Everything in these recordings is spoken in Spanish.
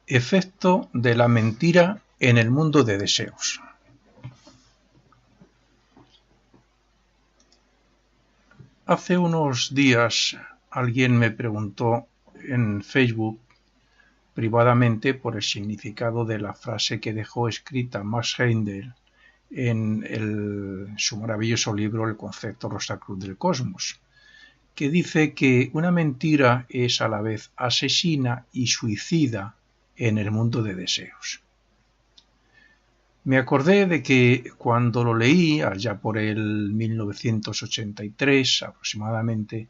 Efecto de la mentira en el mundo de deseos. Hace unos días alguien me preguntó en Facebook privadamente por el significado de la frase que dejó escrita Max Heindel en su maravilloso libro El concepto Rosacruz del cosmos, que dice que una mentira es a la vez asesina y suicida en el mundo de deseos. Me acordé de que cuando lo leí, allá por el 1983 aproximadamente,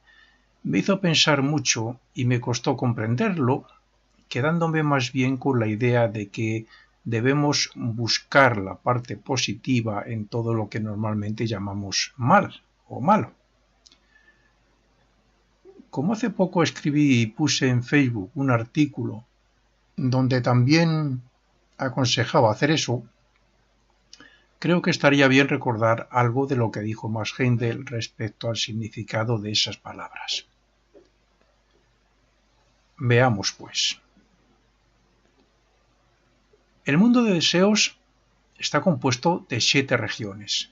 me hizo pensar mucho y me costó comprenderlo, quedándome más bien con la idea de que debemos buscar la parte positiva en todo lo que normalmente llamamos mal o malo. Como hace poco escribí y puse en Facebook un artículo donde también aconsejaba hacer eso, creo que estaría bien recordar algo de lo que dijo Max Heindel respecto al significado de esas palabras. Veamos pues. El mundo de deseos está compuesto de 7 regiones.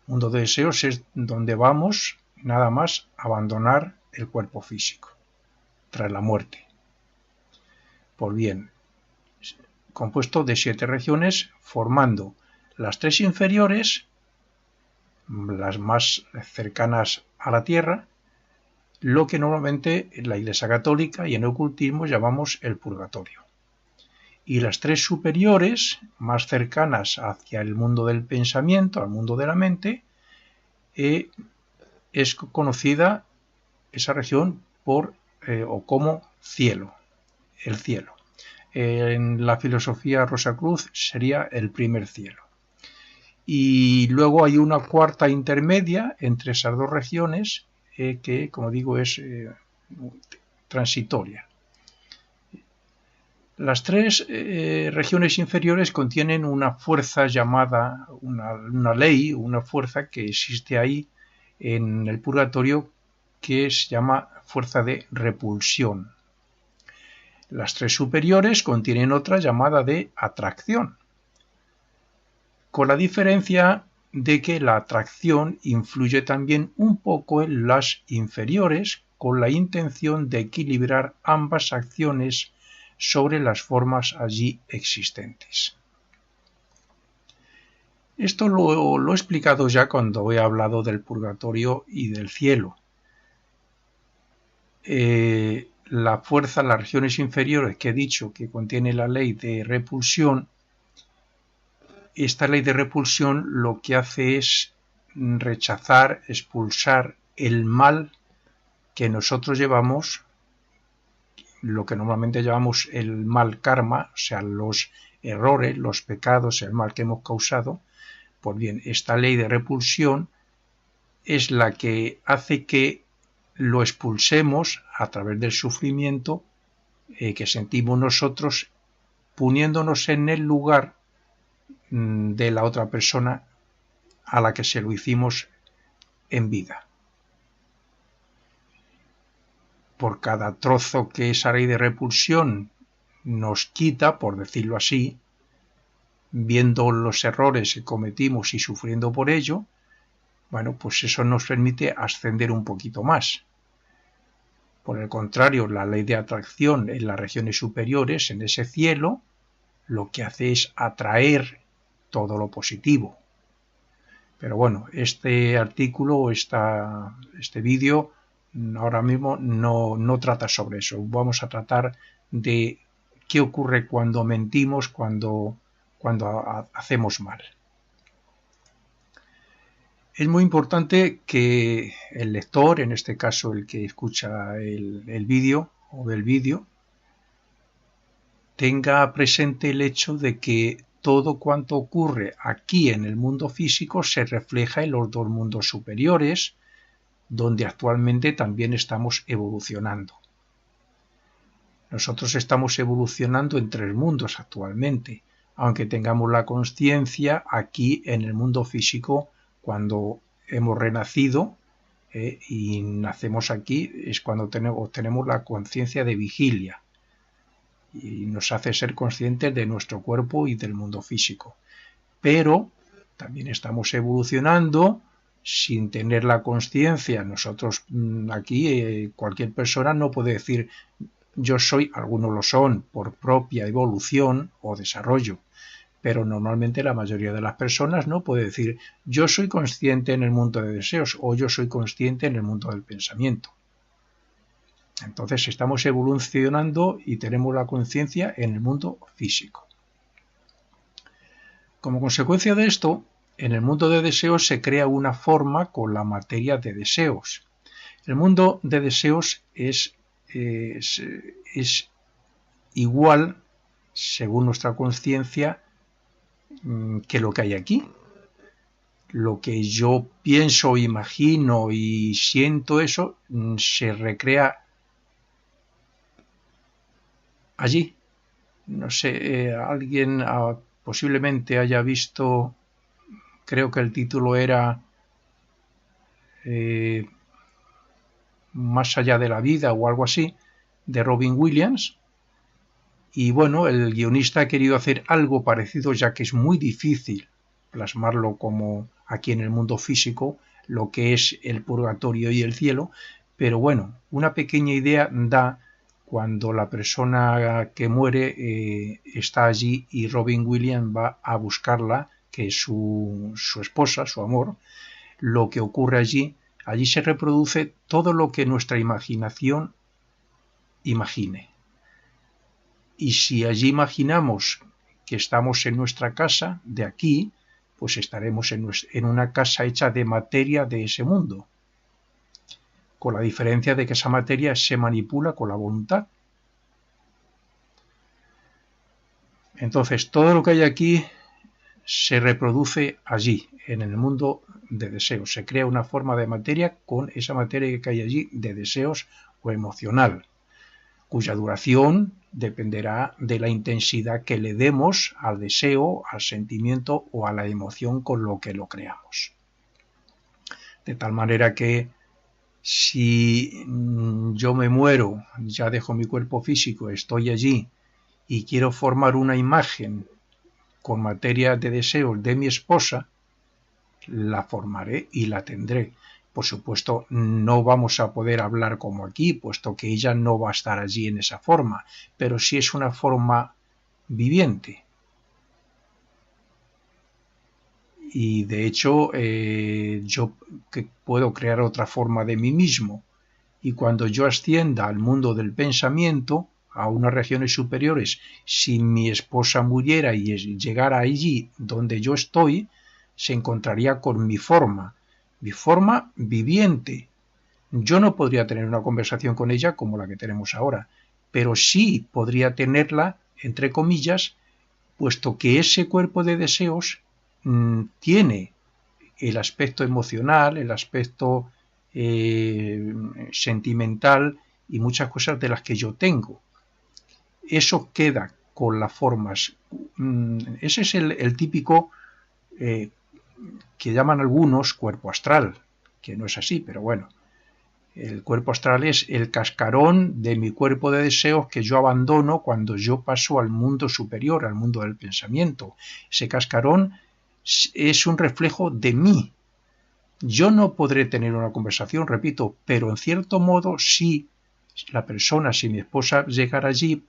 El mundo de deseos es donde vamos nada más a abandonar el cuerpo físico, tras la muerte. Pues bien, compuesto de 7 regiones, formando las 3 inferiores, las más cercanas a la Tierra, lo que normalmente en la Iglesia Católica y en el ocultismo llamamos el purgatorio. Y las 3 superiores, más cercanas hacia el mundo del pensamiento, al mundo de la mente, es conocida esa región por o como cielo, el cielo. En la filosofía Rosacruz sería el primer cielo. Y luego hay una cuarta intermedia entre esas dos regiones que, como digo, es transitoria. Las 3 regiones inferiores contienen una fuerza llamada, una ley, una fuerza que existe ahí en el purgatorio que se llama fuerza de repulsión. Las 3 superiores contienen otra llamada de atracción, con la diferencia de que la atracción influye también un poco en las inferiores con la intención de equilibrar ambas acciones sobre las formas allí existentes. Esto lo he explicado ya cuando he hablado del purgatorio y del cielo. La fuerza, las regiones inferiores que he dicho que contiene la ley de repulsión, esta ley de repulsión lo que hace es rechazar, expulsar el mal que nosotros llevamos, lo que normalmente llamamos el mal karma, o sea, los errores, los pecados, el mal que hemos causado. Pues bien, esta ley de repulsión es la que hace que lo expulsemos a través del sufrimiento que sentimos nosotros, poniéndonos en el lugar de la otra persona a la que se lo hicimos en vida. Por cada trozo que esa ley de repulsión nos quita, por decirlo así, viendo los errores que cometimos y sufriendo por ello, bueno, pues eso nos permite ascender un poquito más. Por el contrario, la ley de atracción en las regiones superiores, en ese cielo, lo que hace es atraer todo lo positivo. Pero bueno, este artículo, este vídeo, ahora mismo no trata sobre eso. Vamos a tratar de qué ocurre cuando mentimos, cuando hacemos mal. Es muy importante que el lector, en este caso el que escucha el vídeo o ve el vídeo, tenga presente el hecho de que todo cuanto ocurre aquí en el mundo físico se refleja en los 2 mundos superiores, donde actualmente también estamos evolucionando. Nosotros estamos evolucionando en 3 mundos actualmente, aunque tengamos la conciencia aquí en el mundo físico cuando hemos renacido y nacemos aquí, es cuando tenemos la conciencia de vigilia. y nos hace ser conscientes de nuestro cuerpo y del mundo físico. Pero también estamos evolucionando sin tener la conciencia. Nosotros aquí, cualquier persona no puede decir yo soy, algunos lo son por propia evolución o desarrollo, pero normalmente la mayoría de las personas no puede decir yo soy consciente en el mundo de deseos o yo soy consciente en el mundo del pensamiento. Entonces estamos evolucionando y tenemos la conciencia en el mundo físico. Como consecuencia de esto, en el mundo de deseos se crea una forma con la materia de deseos. El mundo de deseos es igual, según nuestra conciencia, que lo que hay aquí. Lo que yo pienso, imagino y siento, eso se recrea allí. No sé, alguien posiblemente haya visto, creo que el título era Más allá de la vida o algo así, de Robin Williams. Y bueno, el guionista ha querido hacer algo parecido, ya que es muy difícil plasmarlo como aquí en el mundo físico, lo que es el purgatorio y el cielo, pero bueno, una pequeña idea da cuando la persona que muere está allí y Robin Williams va a buscarla, que es su esposa, su amor. Lo que ocurre allí se reproduce todo lo que nuestra imaginación imagine. Y si allí imaginamos que estamos en nuestra casa de aquí, pues estaremos en una casa hecha de materia de ese mundo, con la diferencia de que esa materia se manipula con la voluntad. Entonces, todo lo que hay aquí se reproduce allí, en el mundo de deseos. Se crea una forma de materia con esa materia que hay allí de deseos o emocional, cuya duración dependerá de la intensidad que le demos al deseo, al sentimiento o a la emoción con lo que lo creamos. De tal manera que si yo me muero, ya dejo mi cuerpo físico, estoy allí y quiero formar una imagen con materia de deseos de mi esposa, la formaré y la tendré. Por supuesto, no vamos a poder hablar como aquí, puesto que ella no va a estar allí en esa forma, pero sí es una forma viviente. Y de hecho, yo puedo crear otra forma de mí mismo. Y cuando yo ascienda al mundo del pensamiento, a unas regiones superiores, si mi esposa muriera y llegara allí donde yo estoy, se encontraría con mi forma viviente. Yo no podría tener una conversación con ella como la que tenemos ahora, pero sí podría tenerla, entre comillas, puesto que ese cuerpo de deseos tiene el aspecto emocional, el aspecto sentimental y muchas cosas de las que yo tengo. Eso queda con las formas. Ese es el típico que llaman algunos cuerpo astral, que no es así, pero bueno. El cuerpo astral es el cascarón de mi cuerpo de deseos que yo abandono cuando yo paso al mundo superior, al mundo del pensamiento. Ese cascarón es un reflejo de mí. Yo no podré tener una conversación, repito, pero en cierto modo si la persona, si mi esposa llegara allí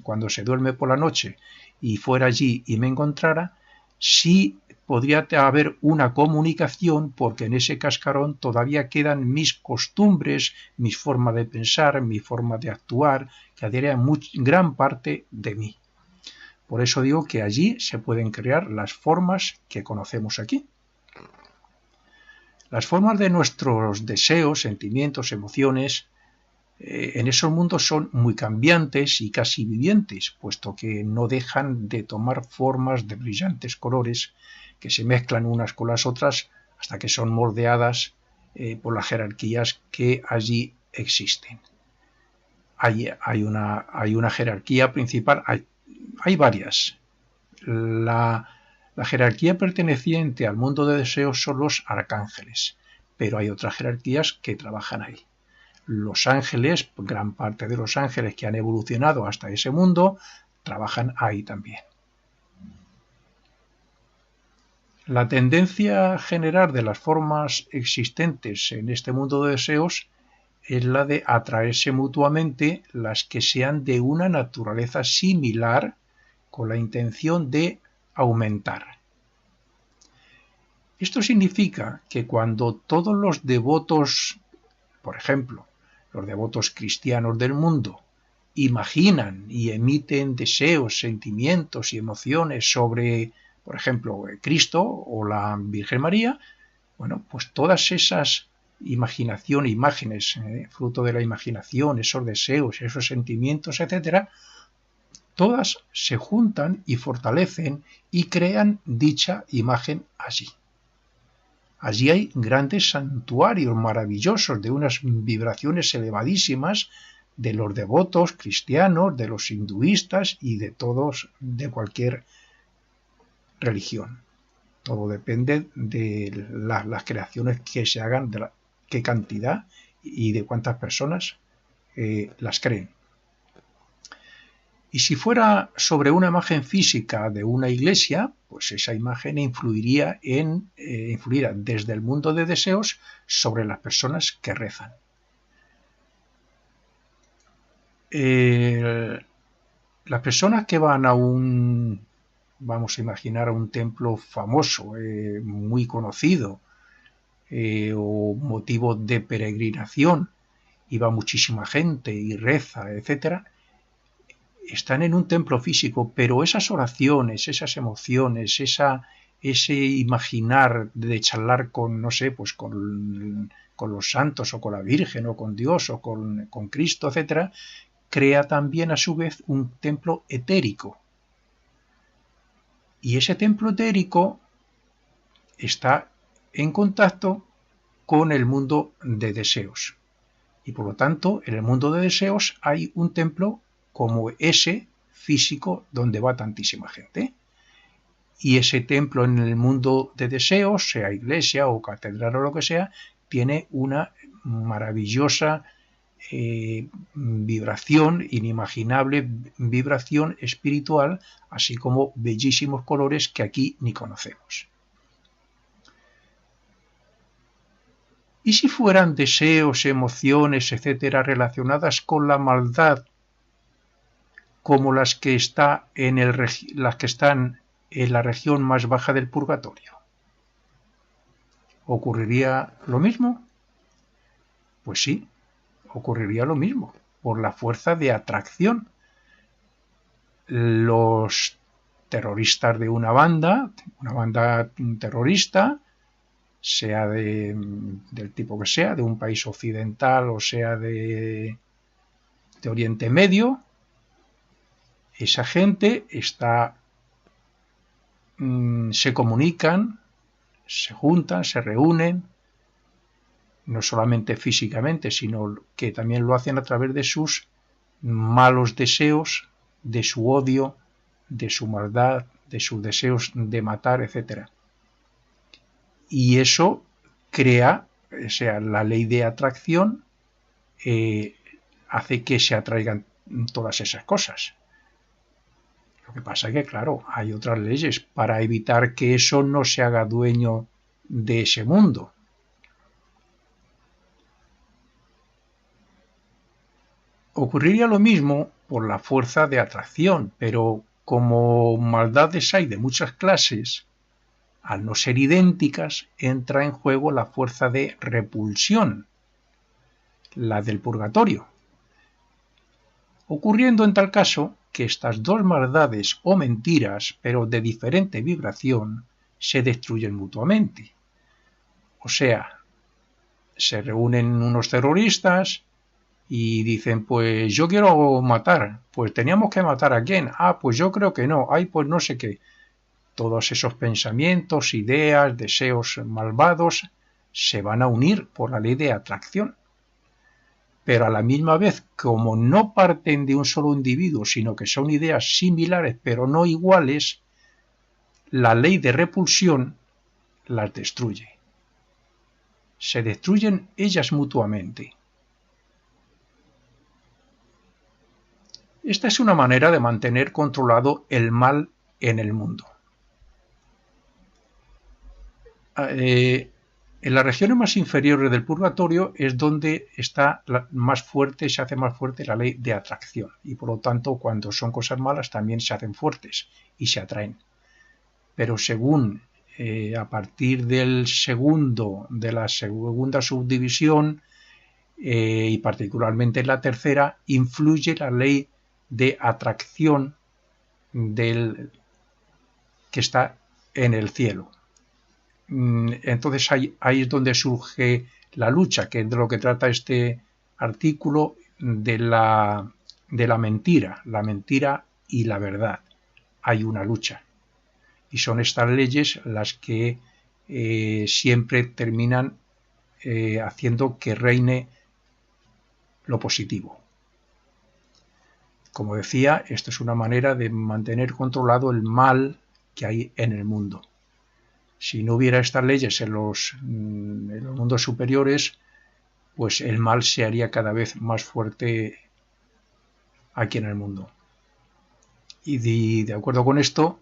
cuando se duerme por la noche y fuera allí y me encontrara, sí podría haber una comunicación porque en ese cascarón todavía quedan mis costumbres, mis formas de pensar, mi forma de actuar, que adhieren gran parte de mí. Por eso digo que allí se pueden crear las formas que conocemos aquí. Las formas de nuestros deseos, sentimientos, emociones, en esos mundos son muy cambiantes y casi vivientes, puesto que no dejan de tomar formas de brillantes colores que se mezclan unas con las otras hasta que son moldeadas por las jerarquías que allí existen. Hay una jerarquía principal, hay varias. La jerarquía perteneciente al mundo de deseos son los arcángeles, pero hay otras jerarquías que trabajan ahí. los ángeles, gran parte de los ángeles que han evolucionado hasta ese mundo, trabajan ahí también. La tendencia general de las formas existentes en este mundo de deseos es la de atraerse mutuamente las que sean de una naturaleza similar con la intención de aumentar. Esto significa que cuando todos los devotos, por ejemplo, los devotos cristianos del mundo, imaginan y emiten deseos, sentimientos y emociones sobre, por ejemplo, Cristo o la Virgen María, bueno, pues todas esas imágenes, fruto de la imaginación, esos deseos, esos sentimientos, etcétera, todas se juntan y fortalecen y crean dicha imagen allí. Allí hay grandes santuarios maravillosos de unas vibraciones elevadísimas de los devotos cristianos, de los hinduistas y de todos, de cualquier religión. Todo depende de las creaciones que se hagan, de qué cantidad y de cuántas personas las creen. Y si fuera sobre una imagen física de una iglesia, pues esa imagen influiría desde el mundo de deseos sobre las personas que rezan. Las personas que van a vamos a imaginar, a un templo famoso, muy conocido, o motivo de peregrinación, y va muchísima gente y reza, etcétera, están en un templo físico, pero esas oraciones, esas emociones, ese imaginar de charlar con, no sé, pues con los santos o con la Virgen o con Dios o con Cristo, etcétera, crea también a su vez un templo etérico. Y ese templo etérico está en contacto con el mundo de deseos. Y por lo tanto, en el mundo de deseos hay un templo como ese físico donde va tantísima gente. Y ese templo en el mundo de deseos, sea iglesia o catedral o lo que sea, tiene una maravillosa vibración, inimaginable vibración espiritual, así como bellísimos colores que aquí ni conocemos. ¿Y si fueran deseos, emociones, etcétera, relacionadas con la maldad, como las que están en la región más baja del purgatorio? ¿Ocurriría lo mismo? Pues sí, ocurriría lo mismo, por la fuerza de atracción. Los terroristas de una banda terrorista, sea del tipo que sea, de un país occidental o sea de Oriente Medio, esa gente se comunican, se juntan, se reúnen, no solamente físicamente, sino que también lo hacen a través de sus malos deseos, de su odio, de su maldad, de sus deseos de matar, etc. Y eso crea, o sea, la ley de atracción hace que se atraigan todas esas cosas. Lo que pasa es que, claro, hay otras leyes para evitar que eso no se haga dueño de ese mundo. Ocurriría lo mismo por la fuerza de atracción, pero como maldades hay de muchas clases, al no ser idénticas, entra en juego la fuerza de repulsión, la del purgatorio, ocurriendo en tal caso que estas dos maldades o mentiras, pero de diferente vibración, se destruyen mutuamente. O sea, se reúnen unos terroristas y dicen, pues yo quiero matar, pues teníamos que matar a quién, pues yo creo que no, pues no sé qué. Todos esos pensamientos, ideas, deseos malvados se van a unir por la ley de atracción. Pero a la misma vez, como no parten de un solo individuo, sino que son ideas similares pero no iguales, la ley de repulsión las destruye. Se destruyen ellas mutuamente. Esta es una manera de mantener controlado el mal en el mundo. En las regiones más inferiores del purgatorio es donde está más fuerte, se hace más fuerte la ley de atracción, y por lo tanto cuando son cosas malas también se hacen fuertes y se atraen. Pero según a partir de la segunda subdivisión, y particularmente en la tercera, influye la ley de atracción que está en el cielo. Entonces ahí es donde surge la lucha, que es de lo que trata este artículo, de la mentira y la verdad. Hay una lucha. Y son estas leyes las que siempre terminan haciendo que reine lo positivo. Como decía, esto es una manera de mantener controlado el mal que hay en el mundo. Si no hubiera estas leyes en los mundos superiores, pues el mal se haría cada vez más fuerte aquí en el mundo. Y de acuerdo con esto,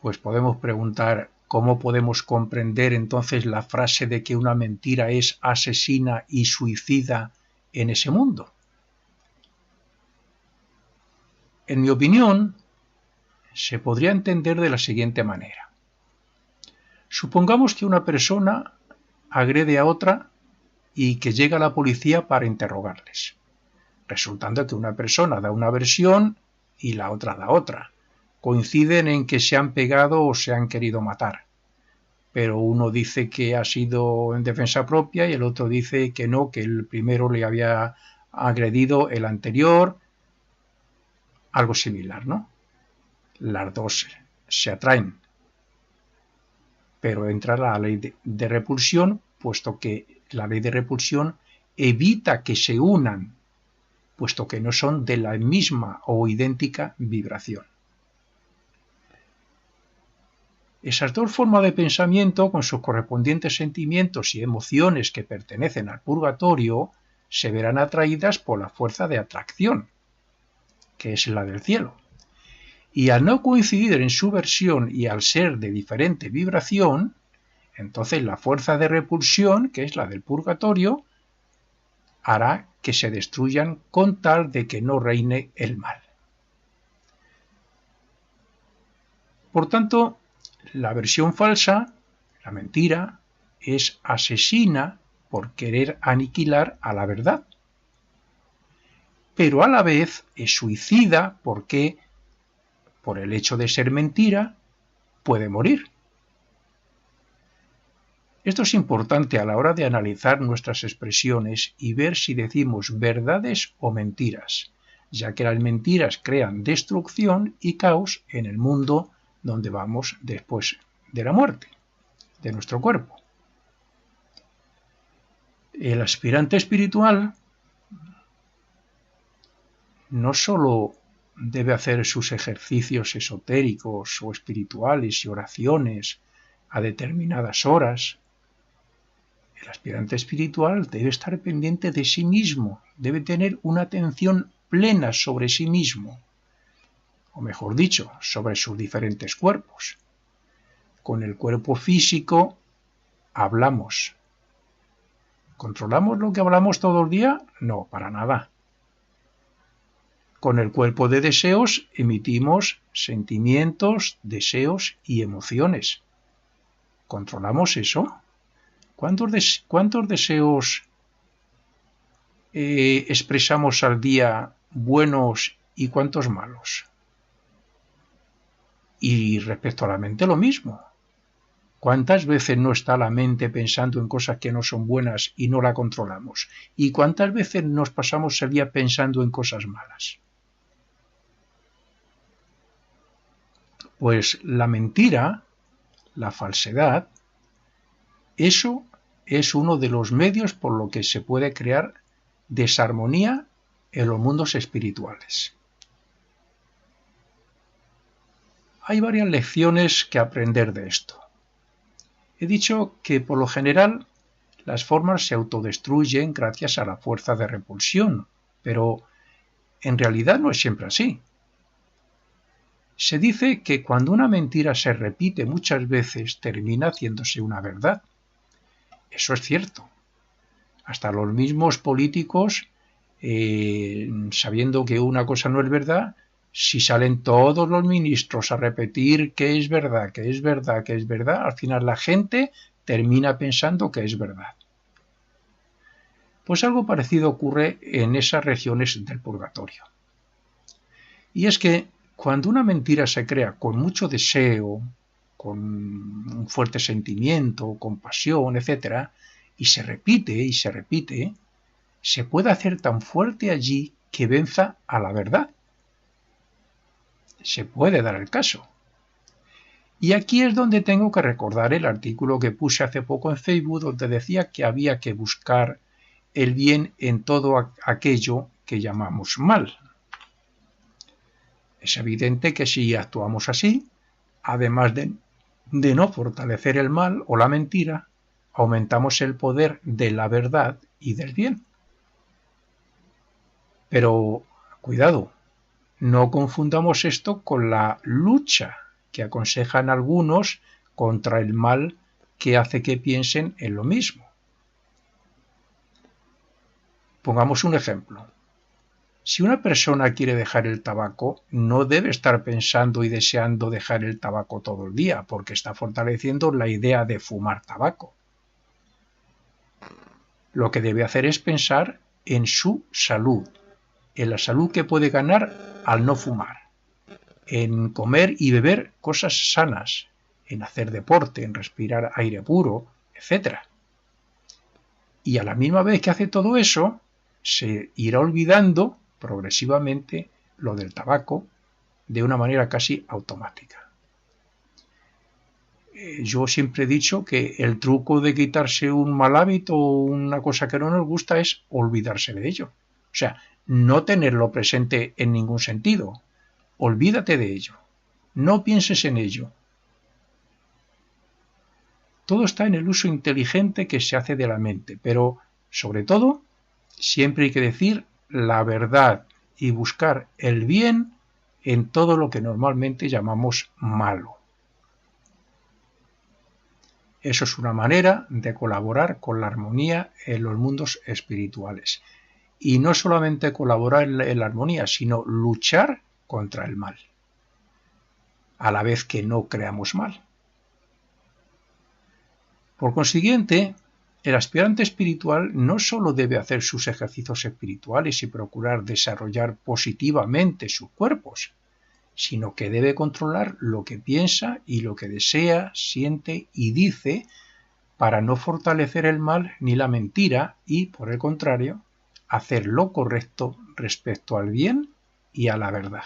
pues podemos preguntar cómo podemos comprender entonces la frase de que una mentira es asesina y suicida en ese mundo. En mi opinión, se podría entender de la siguiente manera. Supongamos que una persona agrede a otra y que llega la policía para interrogarles, resultando que una persona da una versión y la otra da otra. Coinciden en que se han pegado o se han querido matar, pero uno dice que ha sido en defensa propia y el otro dice que no, que el primero le había agredido el anterior, algo similar, ¿no? Las dos se atraen, pero entra la ley de repulsión, puesto que la ley de repulsión evita que se unan, puesto que no son de la misma o idéntica vibración. Esas dos formas de pensamiento, con sus correspondientes sentimientos y emociones que pertenecen al purgatorio, se verán atraídas por la fuerza de atracción, que es la del cielo. Y al no coincidir en su versión y al ser de diferente vibración, entonces la fuerza de repulsión, que es la del purgatorio, hará que se destruyan con tal de que no reine el mal. Por tanto, la versión falsa, la mentira, es asesina por querer aniquilar a la verdad, pero a la vez es suicida porque, por el hecho de ser mentira, puede morir. Esto es importante a la hora de analizar nuestras expresiones y ver si decimos verdades o mentiras, ya que las mentiras crean destrucción y caos en el mundo donde vamos después de la muerte, de nuestro cuerpo. El aspirante espiritual no solo debe hacer sus ejercicios esotéricos o espirituales y oraciones a determinadas horas. El aspirante espiritual debe estar pendiente de sí mismo, debe tener una atención plena sobre sí mismo, o mejor dicho, sobre sus diferentes cuerpos. Con el cuerpo físico hablamos. ¿Controlamos lo que hablamos todo el día? No, para nada. Con el cuerpo de deseos emitimos sentimientos, deseos y emociones. ¿Controlamos eso? ¿Cuántos deseos expresamos al día buenos y cuántos malos? Y respecto a la mente lo mismo. ¿Cuántas veces no está la mente pensando en cosas que no son buenas y no la controlamos? ¿Y cuántas veces nos pasamos el día pensando en cosas malas? Pues la mentira, la falsedad, eso es uno de los medios por lo que se puede crear desarmonía en los mundos espirituales. Hay varias lecciones que aprender de esto. He dicho que por lo general las formas se autodestruyen gracias a la fuerza de repulsión, pero en realidad no es siempre así. Se dice que cuando una mentira se repite muchas veces termina haciéndose una verdad. Eso es cierto. Hasta los mismos políticos, sabiendo que una cosa no es verdad, si salen todos los ministros a repetir que es verdad, que es verdad, que es verdad, al final la gente termina pensando que es verdad. Pues algo parecido ocurre en esas regiones del purgatorio. Y es que cuando una mentira se crea con mucho deseo, con un fuerte sentimiento, con pasión, etc., y se repite, se puede hacer tan fuerte allí que venza a la verdad. Se puede dar el caso. Y aquí es donde tengo que recordar el artículo que puse hace poco en Facebook, donde decía que había que buscar el bien en todo aquello que llamamos mal. Es evidente que si actuamos así, además de no fortalecer el mal o la mentira, aumentamos el poder de la verdad y del bien. Pero, cuidado, no confundamos esto con la lucha que aconsejan algunos contra el mal que hace que piensen en lo mismo. Pongamos un ejemplo. Si una persona quiere dejar el tabaco, no debe estar pensando y deseando dejar el tabaco todo el día, porque está fortaleciendo la idea de fumar tabaco. Lo que debe hacer es pensar en su salud, en la salud que puede ganar al no fumar, en comer y beber cosas sanas, en hacer deporte, en respirar aire puro, etc. Y a la misma vez que hace todo eso, se irá olvidando progresivamente lo del tabaco de una manera casi automática. Yo siempre he dicho que el truco de quitarse un mal hábito o una cosa que no nos gusta es olvidarse de ello. O sea, no tenerlo presente en ningún sentido. Olvídate de ello. No pienses en ello. Todo está en el uso inteligente que se hace de la mente, pero, sobre todo, siempre hay que decir la verdad y buscar el bien en todo lo que normalmente llamamos malo. Eso es una manera de colaborar con la armonía en los mundos espirituales. Y no solamente colaborar en la armonía, sino luchar contra el mal, a la vez que no creamos mal. Por consiguiente, el aspirante espiritual no solo debe hacer sus ejercicios espirituales y procurar desarrollar positivamente sus cuerpos, sino que debe controlar lo que piensa y lo que desea, siente y dice para no fortalecer el mal ni la mentira y, por el contrario, hacer lo correcto respecto al bien y a la verdad.